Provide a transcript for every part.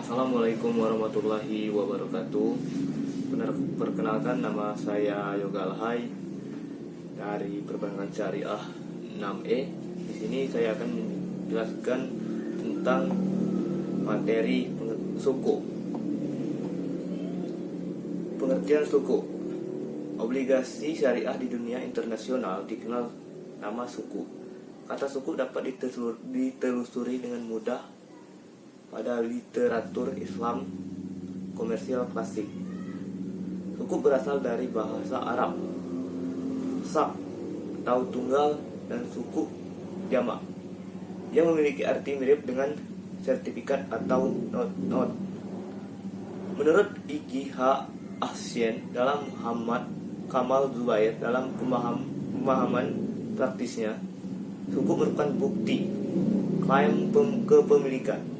Assalamualaikum warahmatullahi wabarakatuh. Perkenalkan, nama saya Yoga Alhai dari Perbankan Syariah 6E. Di sini saya akan menjelaskan tentang materi suku. Pengertian suku. Obligasi syariah di dunia internasional dikenal nama suku. Kata suku dapat ditelusuri dengan mudah pada literatur Islam komersial klasik. Suku berasal dari bahasa Arab, sak atau tunggal, dan suku jamak yang memiliki arti mirip dengan sertifikat atau not. Menurut IGH Ahsyen dalam Muhammad Kamal Zubair dalam pemahaman praktisnya, suku merupakan bukti klaim kepemilikan.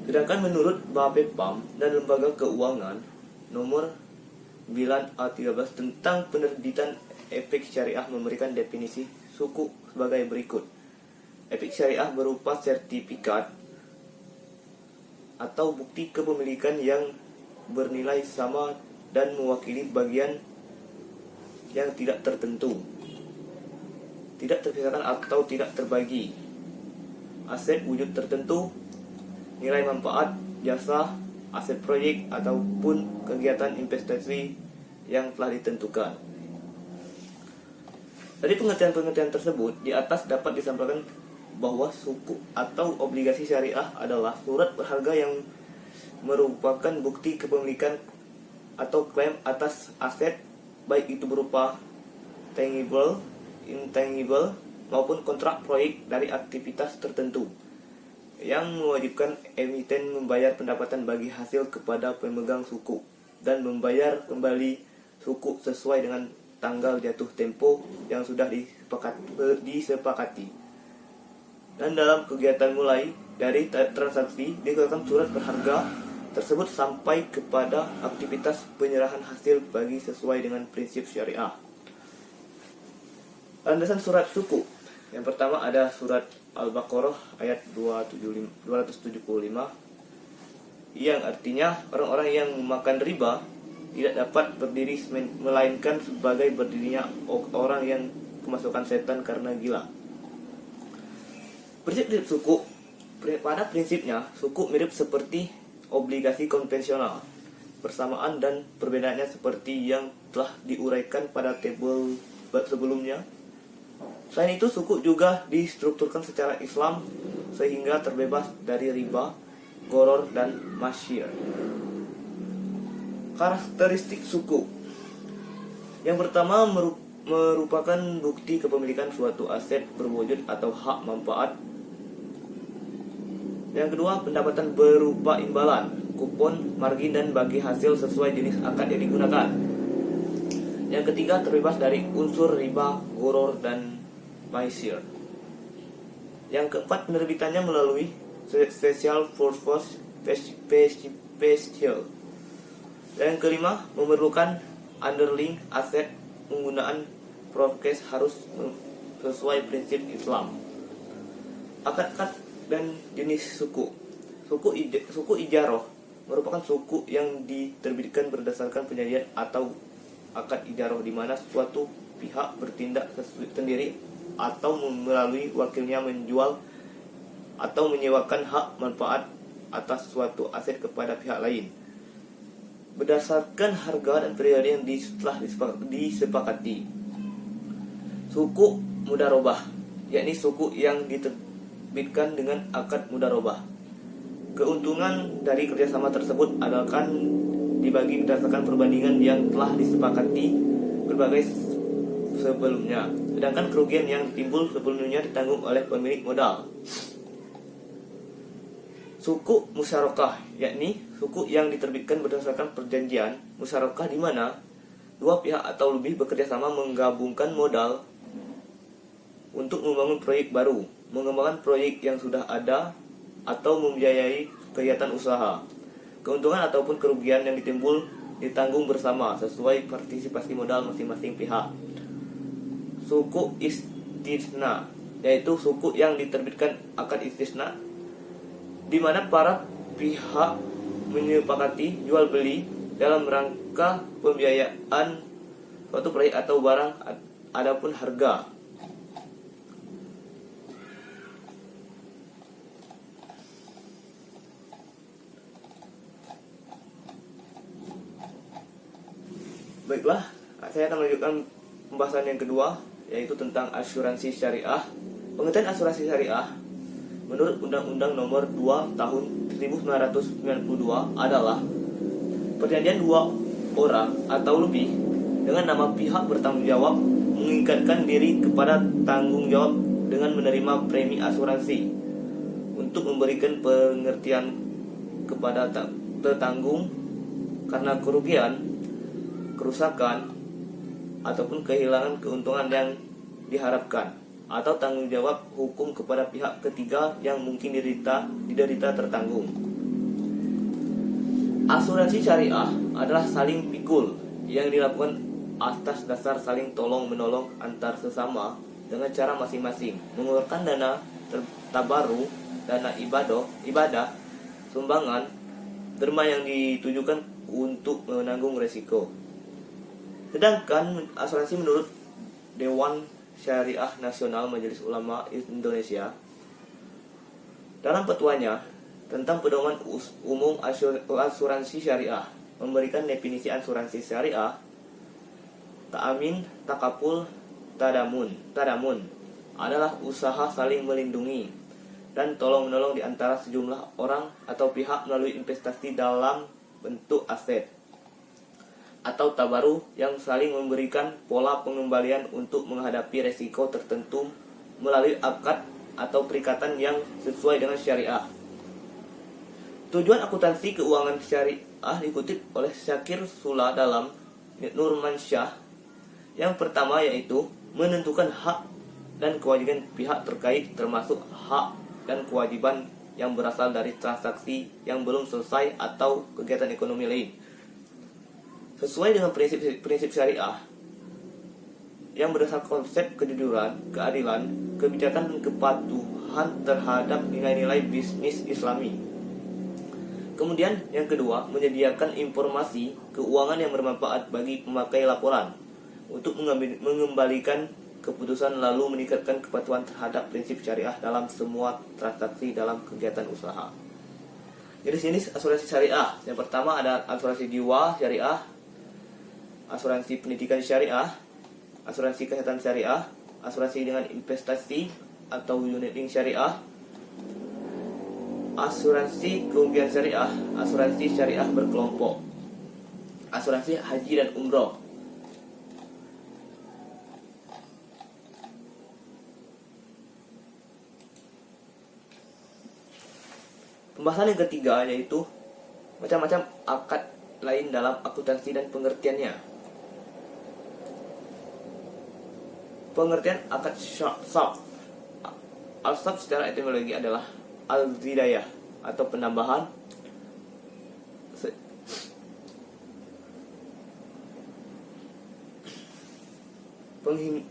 Sedangkan menurut Bapepam dan Lembaga Keuangan nomor 9A13 tentang penerbitan efek syariah memberikan definisi suku sebagai berikut. Efek syariah berupa sertifikat atau bukti kepemilikan yang bernilai sama dan mewakili bagian yang tidak tertentu, tidak terpisahkan atau tidak terbagi, aset wujud tertentu, nilai manfaat, jasa, aset proyek, ataupun kegiatan investasi yang telah ditentukan. Dari pengertian-pengertian tersebut, di atas dapat disampaikan bahwa suku atau obligasi syariah adalah surat berharga yang merupakan bukti kepemilikan atau klaim atas aset, baik itu berupa tangible, intangible, maupun kontrak proyek dari aktivitas tertentu, yang mewajibkan emiten membayar pendapatan bagi hasil kepada pemegang suku dan membayar kembali suku sesuai dengan tanggal jatuh tempo yang sudah disepakati. Dan dalam kegiatan mulai dari transaksi dikeluarkan surat berharga tersebut sampai kepada aktivitas penyerahan hasil bagi sesuai dengan prinsip syariah. Landasan surat suku. Yang pertama ada surat Al-Baqarah ayat 275 yang artinya orang-orang yang memakan riba tidak dapat berdiri melainkan sebagai berdirinya orang yang kemasukan setan karena gila. Prinsip suku. Pada prinsipnya, suku mirip seperti obligasi konvensional. Persamaan dan perbedaannya seperti yang telah diuraikan pada tabel sebelumnya. Selain itu, suku juga distrukturkan secara Islam sehingga terbebas dari riba, gharar, dan masyir. Karakteristik suku. Yang pertama merupakan bukti kepemilikan suatu aset berwujud atau hak manfaat. Yang kedua, pendapatan berupa imbalan, kupon, margin, dan bagi hasil sesuai jenis akad yang digunakan. Yang ketiga, terbebas dari unsur riba, gharar, dan maisir. Yang keempat, penerbitannya melalui special purpose special. Dan yang kelima, memerlukan underlying aset. Penggunaan prokes harus sesuai prinsip Islam. Akad dan jenis suku. Suku ijaroh merupakan suku yang diterbitkan berdasarkan perjanjian atau akad ijaroh di mana suatu pihak bertindak sendiri atau melalui wakilnya menjual atau menyewakan hak manfaat atas suatu aset kepada pihak lain berdasarkan harga dan periode yang telah disepakati. Suku mudarobah, yakni suku yang diterbitkan dengan akad mudarobah. Keuntungan dari kerjasama tersebut akan dibagi berdasarkan perbandingan yang telah disepakati berbagai sebelumnya, sedangkan kerugian yang timbul sebelumnya ditanggung oleh pemilik modal. Suku musyarakah, yakni suku yang diterbitkan berdasarkan perjanjian musyarakah di mana dua pihak atau lebih bekerja sama menggabungkan modal untuk membangun proyek baru, mengembangkan proyek yang sudah ada, atau membiayai kegiatan usaha. Keuntungan ataupun kerugian yang ditimbul ditanggung bersama sesuai partisipasi modal masing-masing pihak. Suku istisna, yaitu suku yang diterbitkan akad istisna di mana para pihak menyepakati jual beli dalam rangka pembiayaan suatu proyek atau barang, adapun harga. Baiklah, saya akan melanjutkan pembahasan yang kedua, yaitu tentang asuransi syariah. Pengertian asuransi syariah menurut Undang-Undang Nomor 2 Tahun 1992 adalah perjanjian dua orang atau lebih dengan nama pihak bertanggung jawab mengikatkan diri kepada tanggung jawab dengan menerima premi asuransi untuk memberikan pengertian kepada tertanggung karena kerugian, kerusakan, ataupun kehilangan keuntungan yang diharapkan, atau tanggung jawab hukum kepada pihak ketiga yang mungkin diderita tertanggung. Asuransi syariah adalah saling pikul yang dilakukan atas dasar saling tolong-menolong antar sesama dengan cara masing-masing mengeluarkan dana tabaru, dana ibadah, sumbangan, derma yang ditujukan untuk menanggung resiko. Sedangkan asuransi menurut Dewan Syariah Nasional Majelis Ulama Indonesia dalam fatwanya tentang pedoman umum asuransi syariah memberikan definisi asuransi syariah: ta'amin, takaful, tadamun adalah usaha saling melindungi dan tolong-menolong di antara sejumlah orang atau pihak melalui investasi dalam bentuk aset, atau tabaru yang saling memberikan pola pengembalian untuk menghadapi resiko tertentu melalui akad atau perikatan yang sesuai dengan syariah. Tujuan akuntansi keuangan syariah dikutip oleh Syakir Sula dalam Nur Mansyah. Yang pertama yaitu menentukan hak dan kewajiban pihak terkait, termasuk hak dan kewajiban yang berasal dari transaksi yang belum selesai atau kegiatan ekonomi lain. Sesuai dengan prinsip syariah yang berdasarkan konsep kejujuran, keadilan, kebijakan, dan kepatuhan terhadap nilai-nilai bisnis Islami. Kemudian yang kedua, menyediakan informasi keuangan yang bermanfaat bagi pemakai laporan untuk mengembalikan keputusan, lalu meningkatkan kepatuhan terhadap prinsip syariah dalam semua transaksi dalam kegiatan usaha. Jenis-jenis asuransi syariah. Yang pertama ada asuransi jiwa syariah, asuransi pendidikan syariah, asuransi kesehatan syariah, asuransi dengan investasi atau unit link syariah, asuransi kerugian syariah, asuransi syariah berkelompok, asuransi haji dan umroh. Pembahasan yang ketiga yaitu macam-macam akad lain dalam akuntansi dan pengertiannya. Pengertian akad sab. Al-sab secara etimologi adalah al-zidayah atau penambahan,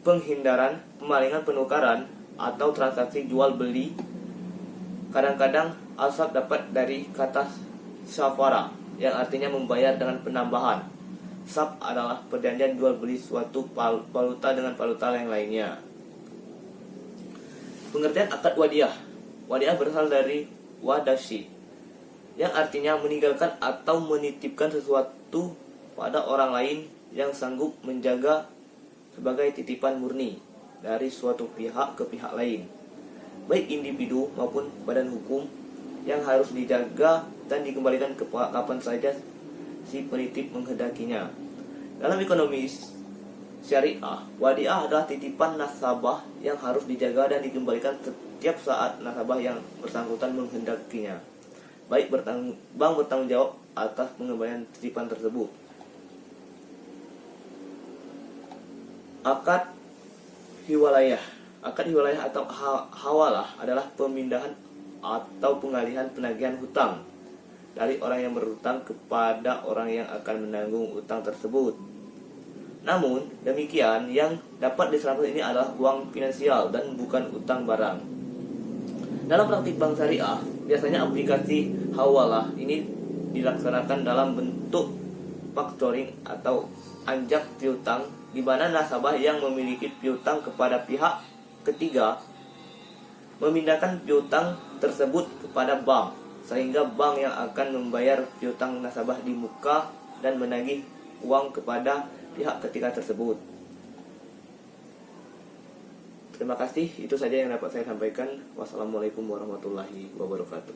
penghindaran, pemalingan, penukaran, atau transaksi jual beli. Kadang-kadang al-sab dapat dari kata syafara yang artinya membayar dengan penambahan. Sab adalah perjanjian jual beli suatu valuta dengan valuta yang lainnya. Pengertian akad wadiah. Wadiah berasal dari wadashi yang artinya meninggalkan atau menitipkan sesuatu pada orang lain yang sanggup menjaga sebagai titipan murni dari suatu pihak ke pihak lain, baik individu maupun badan hukum, yang harus dijaga dan dikembalikan kapan saja si penitip menghendakinya. Dalam ekonomi syariah, wadiah adalah titipan nasabah yang harus dijaga dan dikembalikan setiap saat nasabah yang bersangkutan menghendakinya, baik bank bertanggung jawab atas pengembalian titipan tersebut. Akad hiwalayah. Akad hiwalayah atau hawalah adalah pemindahan atau pengalihan penagihan hutang dari orang yang berhutang kepada orang yang akan menanggung utang tersebut. Namun demikian, yang dapat diserahkan ini adalah uang finansial dan bukan utang barang. Dalam praktik bank syariah, biasanya aplikasi hawalah ini dilaksanakan dalam bentuk factoring atau anjak piutang, di mana nasabah yang memiliki piutang kepada pihak ketiga memindahkan piutang tersebut kepada bank, sehingga bank yang akan membayar piutang nasabah di muka dan menagih uang kepada pihak ketiga tersebut. Terima kasih, itu saja yang dapat saya sampaikan. Wassalamualaikum warahmatullahi wabarakatuh.